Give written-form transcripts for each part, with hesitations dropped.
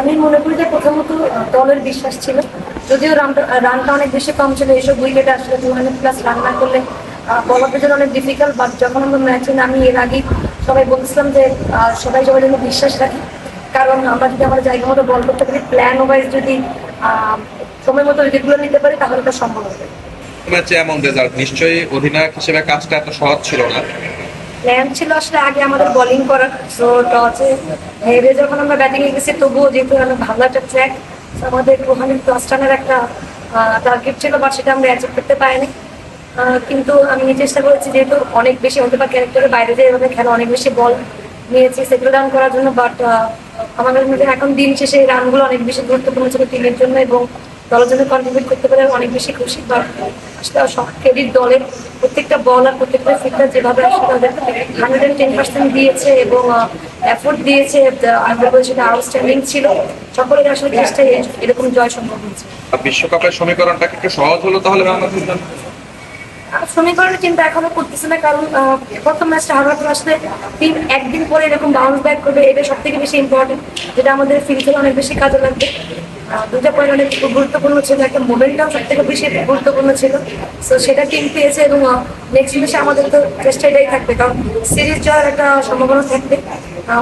আমি মনে করি যে প্রথমত দলের বিশ্বাস ছিল, যদিও রানটা অনেক বেশি কম ছিল। এইসব উইকেটে আসলে 200+ রান না করলে বলারদের জন্য অনেক ডিফিকাল্ট। বাট যখন আমরা ম্যাচে নামি এর আগে সবাই বলছিলাম যে সবাই সবার জন্য বিশ্বাস রাখি, কারণ আমরা যদি আমাদের জায়গা মতো বল করতে পারি, প্ল্যান ওয়াইজ যদি সময় মতো উইকেটগুলো নিতে পারি, তাহলে এটা সম্ভব হবে। ম্যাচে এমন রেজাল্ট, নিশ্চয়ই অধিনায়ক হিসেবে কাজটা এত সহজ ছিল না। প্ল্যান ছিল আসলে আগে আমাদের বোলিং করার, সো টসে হেরে যখন আমরা ব্যাটিংয়ে গেছি, তবুও যেহেতু অনেক ভালো একটা ট্র্যাক, আমাদের 200+ রানের একটা টার্গেট ছিল, বাট সেটা আমরা অ্যাচিভ করতে পারিনি। কিন্তু আমি চেষ্টা করেছি, যেহেতু অনেক বেশি হতে পারে ক্যারেক্টারের বাইরে যে এভাবে খেলা, অনেক বেশি বল নিয়েছি সেটেল ডাউন করার জন্য। বাট আমাদের মধ্যে এখন দিন শেষে এই রানগুলো অনেক বেশি গুরুত্বপূর্ণ ছিল টিমের জন্য এবং দলের জন্য কন্ট্রিবিউট করতে পারে অনেক বেশি খুশি। বাট আসলে সব ক্রেডিট দলের প্রত্যেকটা বল আর প্রত্যেকটা ফিল্ডার যেভাবে আসলে তাদের 110% দিয়েছে এবং এফোর্ট দিয়েছে, আমি বলবো সেটা আউটস্ট্যান্ডিং ছিল। সকলের আসলে চেষ্টায় এরকম জয় সম্ভব হয়েছে। বিশ্বকাপের সমীকরণটা একটু সহজ হলো তাহলে বাংলাদেশের জন্য? সমীকরণের চিন্তা এখনো করতেছে না, কারণ প্রথম ম্যাচটা হারার পর আসলে টিম একদিন পরে এরকম বাউন্স ব্যাক করবে, এটা সব থেকে বেশি ইম্পর্টেন্ট, যেটা আমাদের ফিল্ডে অনেক বেশি কাজে লাগবে। দুটা পয়েন্ট অনেক গুরুত্বপূর্ণ ছিল, একটা মোমেন্টাম সব থেকে বেশি গুরুত্বপূর্ণ ছিল। সো সেটা টিম পেয়েছে এবং নেক্সট ম্যাচে আমাদের তো চেষ্টা এটাই থাকবে, কারণ সিরিজ জয়ের একটা সম্ভাবনা থাকবে।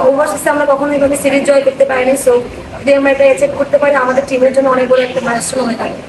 ওভারসিজে আমরা কখনোই এভাবে সিরিজ জয় করতে পারিনি, সো যদি আমরা এটা অ্যাচিভ করতে পারি, আমাদের টিমের জন্য অনেক বড় একটা মাইলস্টোন হয়ে থাকবে।